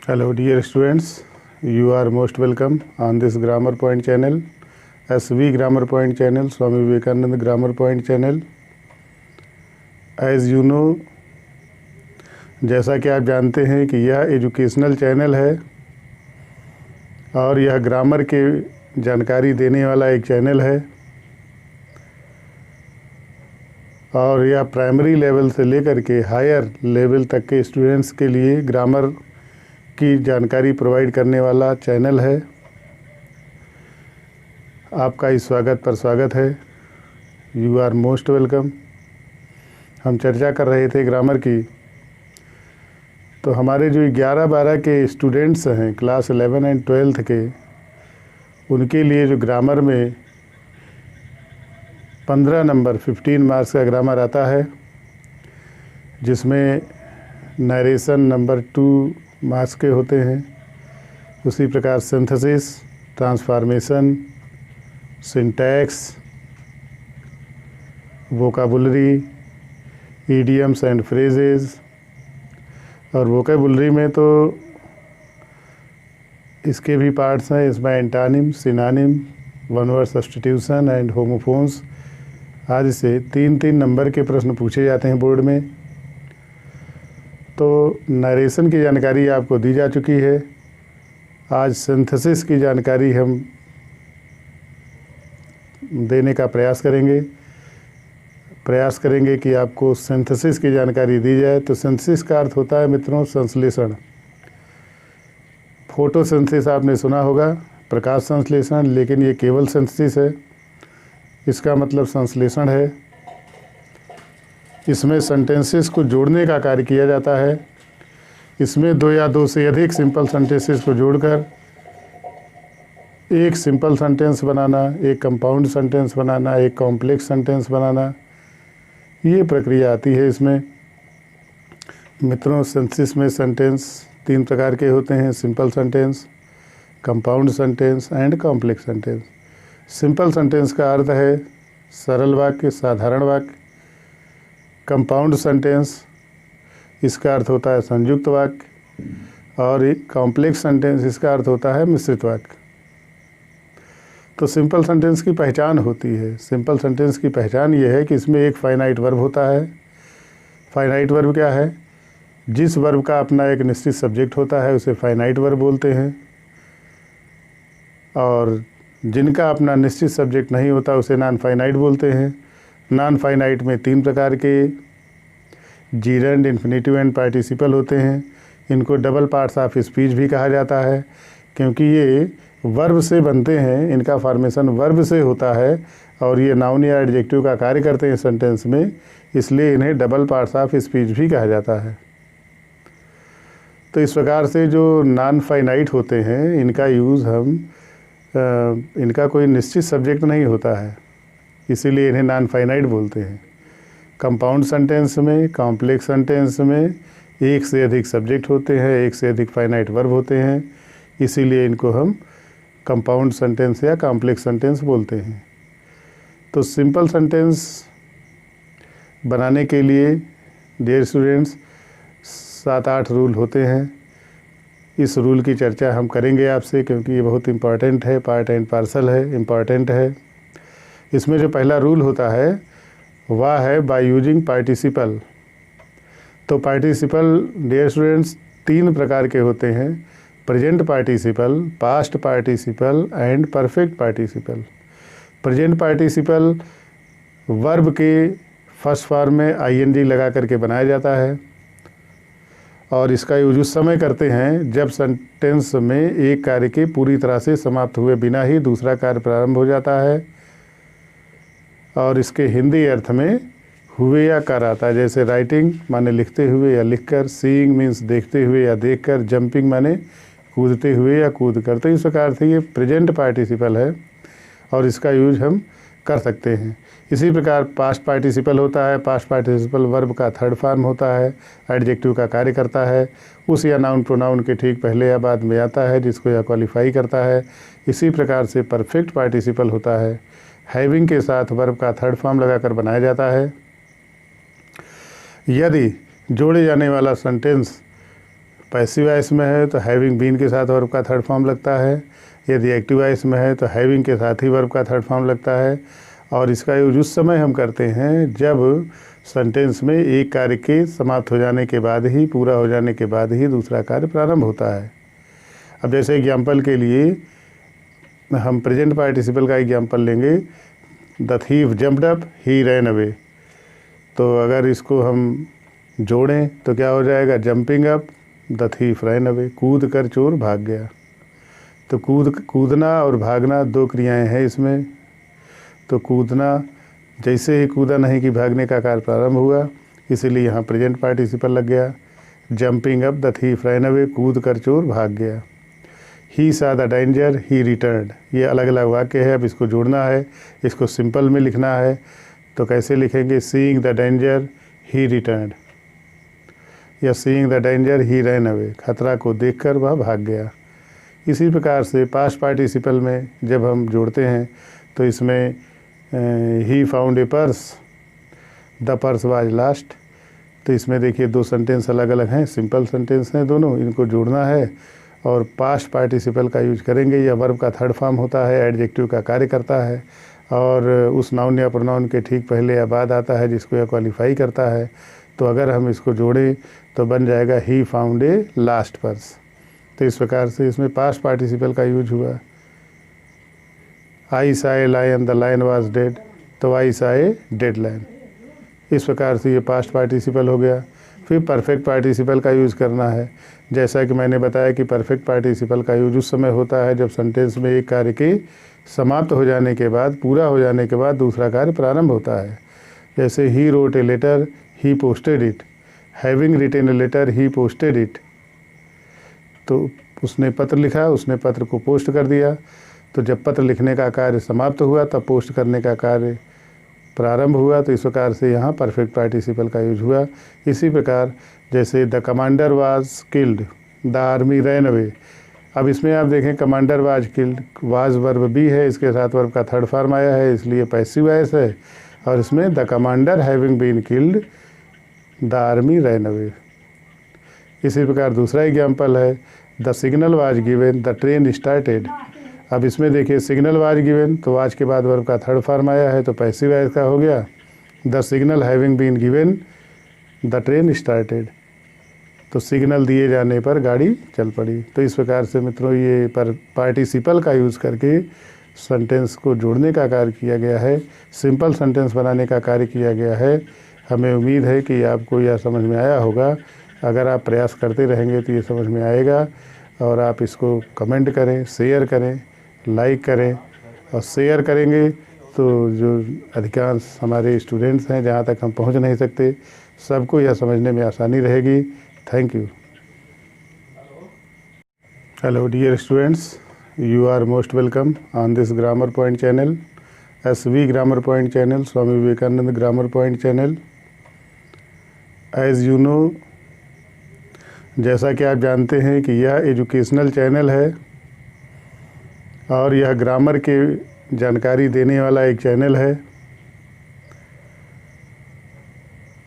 Hello dear students, you are most welcome on this Grammar Point channel, SV Grammar Point channel, Swami Vivekananda Grammar Point channel. As you know, जैसा कि आप जानते हैं कि यह educational channel है और यह ग्रामर के जानकारी देने वाला एक चैनल है और यह प्राइमरी लेवल से लेकर के हायर लेवल तक के स्टूडेंट्स के लिए ग्रामर की जानकारी प्रोवाइड करने वाला चैनल है। आपका इस स्वागत पर स्वागत है। You are most welcome. हम चर्चा कर रहे थे ग्रामर की, तो हमारे जो 11-12 के स्टूडेंट्स हैं क्लास 11 एंड 12 के, उनके लिए जो ग्रामर में 15 नंबर 15 मार्क्स का ग्रामर आता है, जिसमें नरेशन नंबर 2 मार्क्स के होते हैं। उसी प्रकार synthesis, transformation, syntax, vocabulary, idioms and phrases. और वोकेबुलरी में तो इसके भी पार्ट्स हैं। इसमें antonym, synonym, one word substitution and homophones आदि से 3-3 नंबर के प्रश्न पूछे जाते हैं बोर्ड में। तो नरेशन की जानकारी आपको दी जा चुकी है। आज सिंथेसिस की जानकारी हम देने का प्रयास करेंगे कि आपको सिंथेसिस की जानकारी दी जाए। तो सिंथेसिस का अर्थ होता है मित्रों संश्लेषण। फोटोसिंथेसिस आपने सुना होगा, प्रकाश संश्लेषण, लेकिन ये केवल सिंथेसिस है। इसका मतलब संश्लेषण है। इसमें सेंटेंसेस को जोड़ने का कार्य किया जाता है। इसमें 2 या 2 से अधिक सिंपल सेंटेंसेस को जोड़कर एक सिंपल सेंटेंस बनाना, एक कंपाउंड सेंटेंस बनाना, एक कॉम्प्लेक्स सेंटेंस बनाना, ये प्रक्रिया आती है इसमें। मित्रों, सिंथेसिस में सेंटेंस 3 प्रकार के होते हैं: simple sentence, compound sentence and complex sentence. Simple sentence का अर्थ है सरल वाक्य, साधारण वाक्य। कंपाउंड सेंटेंस, इसका अर्थ होता है संयुक्त वाक्य। और एक कॉम्प्लेक्स सेंटेंस, इसका अर्थ होता है मिश्रित वाक्य। तो सिंपल सेंटेंस की पहचान होती है। सिंपल सेंटेंस की पहचान ये है कि इसमें एक फाइनाइट वर्ब होता है। फाइनाइट वर्ब क्या है? जिस वर्ब का अपना एक निश्चित सब्जेक्ट होता है उसे फाइनाइट वर्ब बोलते हैं, और जिनका अपना निश्चित सब्जेक्ट नहीं होता उसे नॉन फाइनाइट बोलते हैं। नॉन फाइनाइट में 3 प्रकार के जीरंड, इन्फिनेटिव एंड पार्टिसिपल होते हैं। इनको डबल पार्ट्स ऑफ स्पीच भी कहा जाता है, क्योंकि ये वर्ब से बनते हैं। इनका फॉर्मेशन वर्ब से होता है और ये नाउन या एडजेक्टिव का कार्य करते हैं सेंटेंस में, इसलिए इन्हें डबल पार्ट्स ऑफ स्पीच भी कहा जाता है। तो इस प्रकार से जो नॉन फाइनाइट होते हैं, इनका यूज़ इनका कोई निश्चित सब्जेक्ट नहीं होता है, इसीलिए इन्हें नॉन फाइनाइट बोलते हैं। कंपाउंड सेंटेंस में, कॉम्प्लेक्स सेंटेंस में एक से अधिक सब्जेक्ट होते हैं, एक से अधिक फाइनाइट वर्ब होते हैं, इसीलिए इनको हम कंपाउंड सेंटेंस या कॉम्प्लेक्स सेंटेंस बोलते हैं। तो सिंपल सेंटेंस बनाने के लिए डियर स्टूडेंट्स 7-8 रूल होते हैं। इस रूल की चर्चा हम करेंगे आपसे, क्योंकि ये बहुत इम्पॉर्टेंट है, पार्ट एंड पार्सल है, इम्पॉर्टेंट है। इसमें जो पहला रूल होता है वह है बाय यूजिंग पार्टिसिपल। तो पार्टिसिपल डियर स्टूडेंट्स 3 प्रकार के होते हैं: present participle, past participle and perfect participle. Present participle verb के फर्स्ट फॉर्म में आईएनजी लगा करके बनाया जाता है, और इसका यूज उस समय करते हैं जब सेंटेंस में एक कार्य के पूरी तरह से समाप्त हुए बिना ही दूसरा कार्य प्रारंभ हो जाता है। और इसके हिंदी अर्थ में हुए या कर आता है। जैसे राइटिंग माने लिखते हुए या लिखकर, सीइंग मीन्स देखते हुए या देखकर, जंपिंग माने कूदते हुए या कूद कर। तो इस प्रकार से ये प्रेजेंट पार्टिसिपल है और इसका यूज हम कर सकते हैं। इसी प्रकार पास्ट पार्टिसिपल होता है। पास्ट पार्टिसिपल वर्ब का थर्ड फॉर्म होता है, एडजेक्टिव का कार्य करता है, उस या नाउन प्रोनाउन के ठीक पहले या बाद में आता है, जिसको यह क्वालिफाई करता है। इसी प्रकार से परफेक्ट पार्टिसिपल होता है, हैविंग के साथ वर्ब का थर्ड फॉर्म लगाकर बनाया जाता है। यदि जोड़े जाने वाला सेंटेंस पैसिव वॉइस में है तो हैविंग बीन के साथ वर्ब का थर्ड फॉर्म लगता है। यदि एक्टिव वॉइस में है तो हैविंग के साथ ही वर्ब का थर्ड फॉर्म लगता है। और इसका यूज उस समय हम करते हैं जब सेंटेंस में एक कार्य के समाप्त हो जाने के बाद ही, पूरा हो जाने के बाद ही दूसरा कार्य प्रारंभ होता है। अब जैसे एग्जाम्पल के लिए हम प्रेजेंट पार्टिसिपल का एग्जाम्पल लेंगे, the thief jumped up he ran away. तो अगर इसको हम जोड़ें तो क्या हो जाएगा, jumping up the thief ran away, कूद कर चोर भाग गया। तो कूदना और भागना दो क्रियाएं हैं इसमें। तो कूदना, जैसे ही कूदा नहीं कि भागने का कार्य प्रारंभ हुआ, इसीलिए यहाँ प्रेजेंट पार्टिसिपल लग गया। Jumping up the thief ran away, कूद कर चोर भाग गया। ही सा द डेंजर ही रिटर्न्ड, ये अलग अलग वाक्य है। अब इसको जोड़ना है, इसको सिंपल में लिखना है। तो कैसे लिखेंगे, seeing the danger he returned, या seeing the danger he ran away, खतरा को देखकर वह भाग गया। इसी प्रकार से पास्ट पार्टिसिपल में जब हम जोड़ते हैं तो इसमें he found a purse, the purse was last. तो इसमें देखिए दो सेंटेंस अलग अलग हैं, सिंपल सेंटेंस हैं दोनों, इनको जोड़ना है और पास्ट पार्टिसिपल का यूज करेंगे। यह वर्ब का थर्ड फॉर्म होता है, एडजेक्टिव का कार्य करता है और उस नाउन या प्रोनाउन के ठीक पहले या बाद आता है जिसको यह क्वालिफाई करता है। तो अगर हम इसको जोड़ें तो बन जाएगा he found a last purse. तो इस प्रकार से इसमें पास्ट पार्टिसिपल का यूज हुआ। I saw a lion the lion was dead, तो I saw a dead lion. इस प्रकार से ये पास्ट पार्टिसिपल हो गया। फिर परफेक्ट पार्टिसिपल का यूज़ करना है। जैसा कि मैंने बताया कि परफेक्ट पार्टिसिपल का यूज उस समय होता है जब सेंटेंस में एक कार्य के समाप्त हो जाने के बाद, पूरा हो जाने के बाद दूसरा कार्य प्रारंभ होता है। जैसे ही wrote a letter he posted it, having written a letter he posted it. तो उसने पत्र लिखा, उसने पत्र को पोस्ट कर दिया। तो जब पत्र लिखने का कार्य समाप्त हुआ तब पोस्ट करने का कार्य प्रारंभ हुआ। तो इस प्रकार से यहाँ परफेक्ट पार्टिसिपल का यूज हुआ। इसी प्रकार जैसे the commander was killed, the army ran away. अब इसमें आप देखें commander was killed, was verb B है, इसके साथ वर्ब का थर्ड फॉर्म आया है, इसलिए पैसिव वॉइस है। और इसमें the commander having been killed the army ran away. इसी प्रकार दूसरा एग्जाम्पल है, the signal was given the train started. अब इसमें देखिए सिग्नल वाज गिवन, तो वाज के बाद वर्ब का थर्ड फॉर्म आया है, तो पैसिव वॉइस का हो गया। The signal having been given the train started, तो सिग्नल दिए जाने पर गाड़ी चल पड़ी। तो इस प्रकार से मित्रों ये पार्टिसिपल का यूज़ करके सेंटेंस को जोड़ने का कार्य किया गया है, सिंपल सेंटेंस बनाने का कार्य किया गया है। हमें उम्मीद है कि आपको यह समझ में आया होगा। अगर आप प्रयास करते रहेंगे तो ये समझ में आएगा। और आप इसको कमेंट करें, शेयर करें, लाइक करें। और शेयर करेंगे तो जो अधिकांश हमारे स्टूडेंट्स हैं, जहाँ तक हम पहुँच नहीं सकते, सबको यह समझने में आसानी रहेगी। Thank you. Hello dear students, you are most welcome on this grammar point channel, SV grammar point channel, Swami Vivekananda grammar point channel. As you know, जैसा कि आप जानते हैं कि यह एजुकेशनल चैनल है और यह ग्रामर के जानकारी देने वाला एक चैनल है।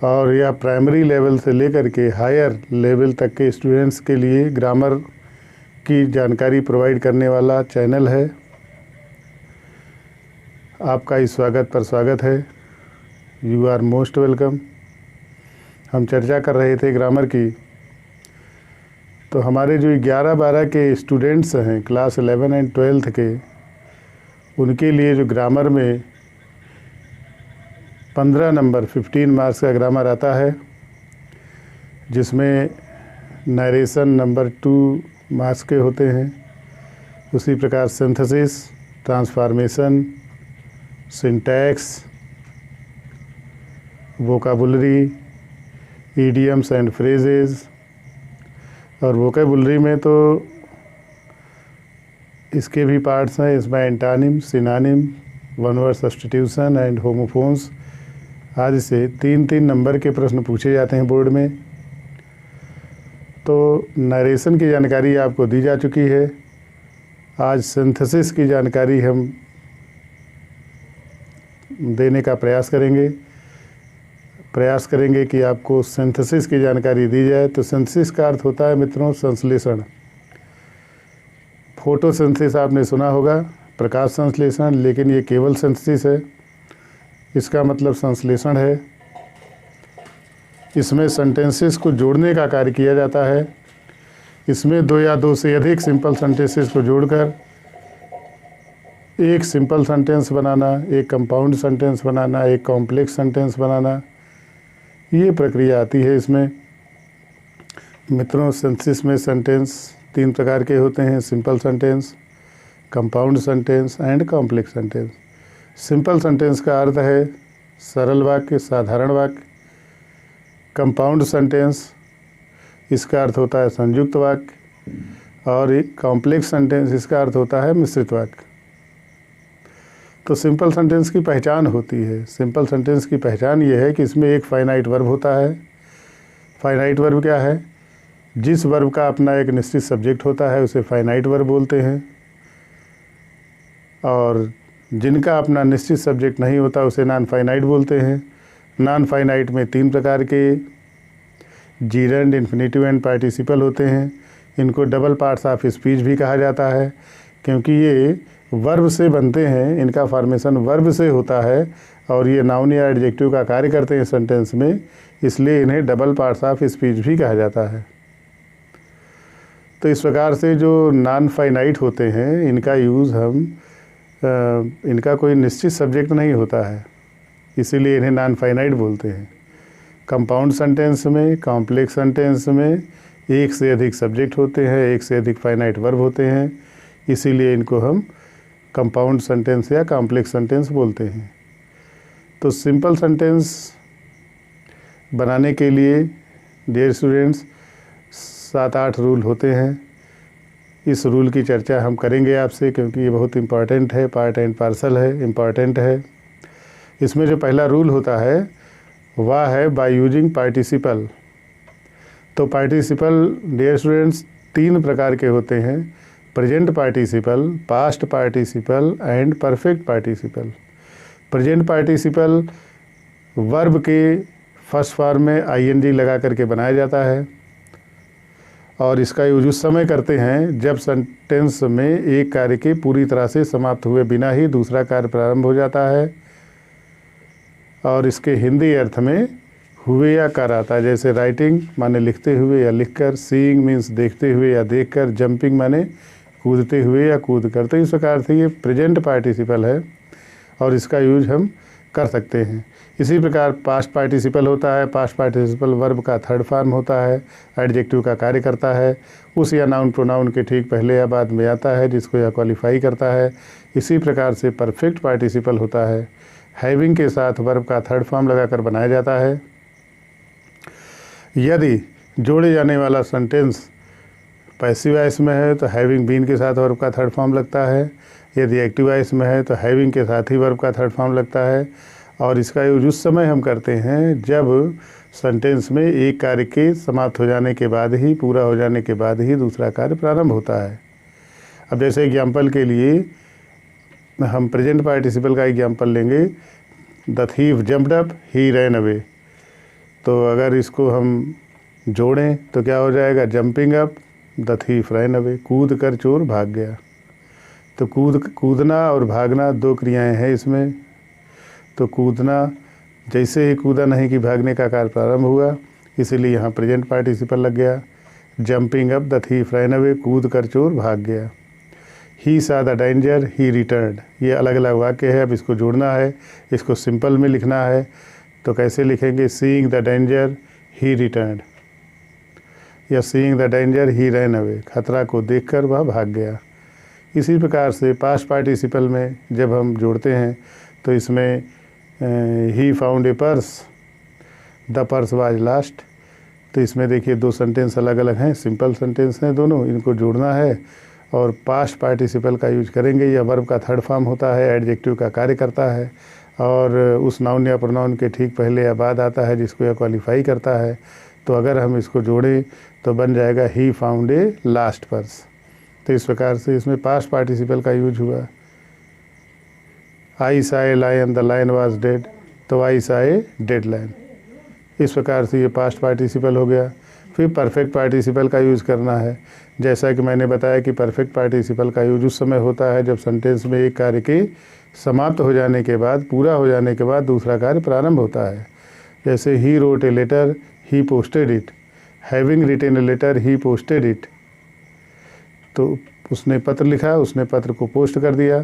और यह प्राइमरी लेवल से लेकर के हायर लेवल तक के स्टूडेंट्स के लिए ग्रामर की जानकारी प्रोवाइड करने वाला चैनल है। आपका इस स्वागत पर स्वागत है। You are most welcome. हम चर्चा कर रहे थे ग्रामर की। तो हमारे जो 11-12 के स्टूडेंट्स हैं, क्लास 11 एंड 12 के, उनके लिए जो ग्रामर में 15 नंबर 15 मार्क्स का ग्रामर आता है, जिसमें नरेशन नंबर 2 मार्क्स के होते हैं। उसी प्रकार synthesis, transformation, syntax, vocabulary, idioms and phrases. और वोकेबुलरी में तो इसके भी पार्ट्स हैं। इसमें antonym, synonym, one word substitution and homophones आदि से 3-3 नंबर के प्रश्न पूछे जाते हैं बोर्ड में। तो नरेशन की जानकारी आपको दी जा चुकी है। आज सिंथेसिस की जानकारी हम देने का प्रयास करेंगे। प्रयास करेंगे कि आपको सिंथेसिस की जानकारी दी जाए। तो सिंथेसिस का अर्थ होता है मित्रों संश्लेषण। फोटोसिंथेसिस आपने सुना होगा, प्रकाश संश्लेषण, लेकिन ये केवल सिंथेसिस है, इसका मतलब संश्लेषण है। इसमें सेंटेंसेस को जोड़ने का कार्य किया जाता है। इसमें दो या दो से अधिक सिंपल सेंटेंसेस को जोड़कर एक सिंपल सेंटेंस बनाना, एक कंपाउंड सेंटेंस बनाना, एक कॉम्प्लेक्स सेंटेंस बनाना, ये प्रक्रिया आती है इसमें। मित्रों सिंथेसिस में सेंटेंस तीन प्रकार के होते हैं, simple sentence, compound sentence and complex sentence. Simple sentence का अर्थ है सरल वाक्य, साधारण वाक्य। कंपाउंड सेंटेंस इसका अर्थ होता है संयुक्त वाक्य, और एक कॉम्प्लेक्स सेंटेंस इसका अर्थ होता है मिश्रित वाक्य। तो सिंपल सेंटेंस की पहचान होती है। सिंपल सेंटेंस की पहचान ये है कि इसमें एक फाइनाइट वर्ब होता है। फाइनाइट वर्ब क्या है? जिस वर्ब का अपना एक निश्चित सब्जेक्ट होता है उसे फाइनाइट वर्ब बोलते हैं, और जिनका अपना निश्चित सब्जेक्ट नहीं होता उसे नॉन फाइनाइट बोलते हैं। नॉन फाइनाइट में तीन प्रकार के जीरेंड, इन्फिनेटिव एंड पार्टिसिपल होते हैं। इनको डबल पार्ट्स ऑफ स्पीच भी कहा जाता है, क्योंकि ये वर्ब से बनते हैं, इनका फॉर्मेशन वर्ब से होता है, और ये नाउन या एडजेक्टिव का कार्य करते हैं सेंटेंस में, इसलिए इन्हें डबल पार्ट्स ऑफ स्पीच भी कहा जाता है। तो इस प्रकार से जो नॉन फाइनाइट होते हैं इनका यूज़ हम इनका कोई निश्चित सब्जेक्ट नहीं होता है, इसीलिए इन्हें नॉन फाइनाइट बोलते हैं। कंपाउंड सेंटेंस में, कॉम्प्लेक्स सेंटेंस में एक से अधिक सब्जेक्ट होते हैं, एक से अधिक फाइनाइट वर्ब होते हैं, इसीलिए इनको हम कंपाउंड सेंटेंस या कॉम्प्लेक्स सेंटेंस बोलते हैं। तो सिंपल सेंटेंस बनाने के लिए डियर स्टूडेंट्स 7-8 रूल होते हैं। इस रूल की चर्चा हम करेंगे आपसे, क्योंकि ये बहुत इम्पॉर्टेंट है, पार्ट एंड पार्सल है, इम्पॉर्टेंट है। इसमें जो पहला रूल होता है वह है बाय यूजिंग पार्टिसिपल। तो पार्टिसिपल डियर स्टूडेंट्स 3 प्रकार के होते हैं, present participle, past participle and perfect participle. Present participle verb के फर्स्ट फॉर्म में आईएनजी लगा करके बनाया जाता है, और इसका यूज उस समय करते हैं जब सेंटेंस में एक कार्य के पूरी तरह से समाप्त हुए बिना ही दूसरा कार्य प्रारंभ हो जाता है, और इसके हिंदी अर्थ में हुए या कर आता है। जैसे राइटिंग माने लिखते हुए या लिखकर, सीइंग मीन्स देखते हुए या देखकर, जंपिंग माने कूदते हुए या कूद कर। तो इस प्रकार से ये प्रेजेंट पार्टिसिपल है और इसका यूज हम कर सकते हैं। इसी प्रकार पास्ट पार्टिसिपल होता है। पास्ट पार्टिसिपल वर्ब का थर्ड फॉर्म होता है, एडजेक्टिव का कार्य करता है, उस या नाउन प्रोनाउन के ठीक पहले या बाद में आता है, जिसको यह क्वालिफाई करता है। इसी प्रकार से परफेक्ट पार्टिसिपल होता है, हैविंग के साथ वर्ब का थर्ड फॉर्म लगाकर बनाया जाता है। यदि जोड़े जाने वाला सेंटेंस पैसिव वॉइस में है तो हैविंग बीन के साथ वर्ब का थर्ड फॉर्म लगता है। यदि एक्टिव वॉइस में है तो हैविंग के साथ ही वर्ब का थर्ड फॉर्म लगता है, और इसका यूज उस समय हम करते हैं जब सेंटेंस में एक कार्य के समाप्त हो जाने के बाद ही, पूरा हो जाने के बाद ही दूसरा कार्य प्रारंभ होता है। अब जैसे एग्जाम्पल के लिए हम प्रेजेंट पार्टिसिपल का एग्जाम्पल लेंगे, the thief jumped up, he ran away. तो अगर इसको हम जोड़ें तो क्या हो जाएगा? Jumping up, the thief ran away, कूद कर चोर भाग गया। तो कूदना और भागना 2 क्रियाएं हैं इसमें। तो कूदना जैसे ही कूदा नहीं कि भागने का कार्य प्रारंभ हुआ, इसीलिए यहाँ प्रेजेंट पार्टिसिपल लग गया। Jumping up, the thief ran away, कूद कर चोर भाग गया। ही सा द डेंजर, ही रिटर्न्ड। ये अलग अलग वाक्य है, अब इसको जोड़ना है, इसको सिंपल में लिखना है। तो कैसे लिखेंगे? Seeing the danger, he returned, या seeing the danger, he ran away. खतरा को देखकर वह भाग गया। इसी प्रकार से पास्ट पार्टिसिपल में जब हम जोड़ते हैं तो इसमें he found a purse, the purse was last. तो इसमें देखिए 2 सेंटेंस अलग अलग हैं, सिंपल सेंटेंस हैं दोनों, इनको जोड़ना है और पास्ट पार्टिसिपल का यूज करेंगे। यह वर्ब का थर्ड फॉर्म होता है, एडजेक्टिव का कार्य करता है, और उस नाउन या प्रोनाउन के ठीक पहले या बाद आता है, जिसको यह क्वालिफाई करता है। तो अगर हम इसको जोड़ें तो बन जाएगा he found a last purse. तो इस प्रकार से इसमें पास्ट पार्टिसिपल का यूज हुआ। I saw a lion, the lion was dead. तो I saw a dead lion. इस प्रकार से ये पास्ट पार्टिसिपल हो गया। फिर परफेक्ट पार्टिसिपल का यूज़ करना है। जैसा कि मैंने बताया कि परफेक्ट पार्टिसिपल का यूज उस समय होता है जब सेंटेंस में एक कार्य के समाप्त हो जाने के बाद, पूरा हो जाने के बाद दूसरा कार्य प्रारंभ होता है। जैसे ही wrote a letter, he posted it. Having written a letter, he posted it. तो उसने पत्र लिखा, उसने पत्र को पोस्ट कर दिया।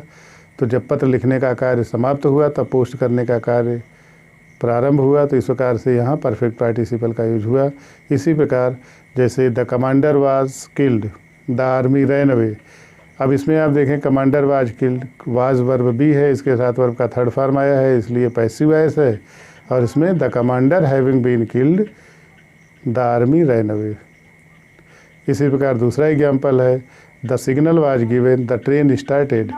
तो जब पत्र लिखने का कार्य समाप्त हुआ तब पोस्ट करने का कार्य प्रारंभ हुआ। तो इस प्रकार से यहाँ परफेक्ट पार्टिसिपल का यूज हुआ। इसी प्रकार जैसे the commander was killed, the army ran away. अब इसमें आप देखें commander was killed, was verb B है, इसके साथ वर्ब का थर्ड फॉर्म आया है, इसलिए पैसिव वॉइस है। और इसमें the commander having been killed, the army ran away. इसी प्रकार दूसरा एग्जाम्पल है the signal was given, the train started.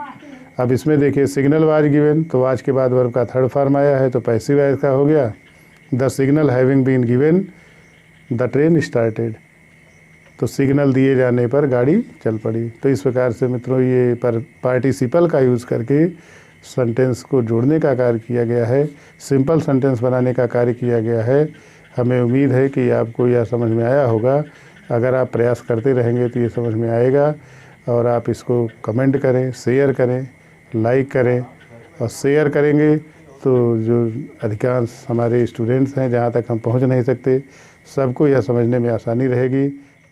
अब इसमें देखिए सिग्नल वाज गिवन, तो वाज के बाद वर्ब का थर्ड फॉर्म आया है, तो पैसिव वॉइस का हो गया। The signal having been given, the train started. तो सिग्नल दिए जाने पर गाड़ी चल पड़ी। तो इस प्रकार से मित्रों ये पार्टिसिपल का यूज़ करके सेंटेंस को जोड़ने का कार्य किया गया है, सिंपल सेंटेंस बनाने का कार्य किया गया है। हमें उम्मीद है कि आपको यह समझ में आया होगा। अगर आप प्रयास करते रहेंगे तो ये समझ में आएगा। और आप इसको कमेंट करें, शेयर करें, लाइक करें। और शेयर करेंगे तो जो अधिकांश हमारे स्टूडेंट्स हैं, जहाँ तक हम पहुँच नहीं सकते, सबको यह समझने में आसानी रहेगी।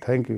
Thank you.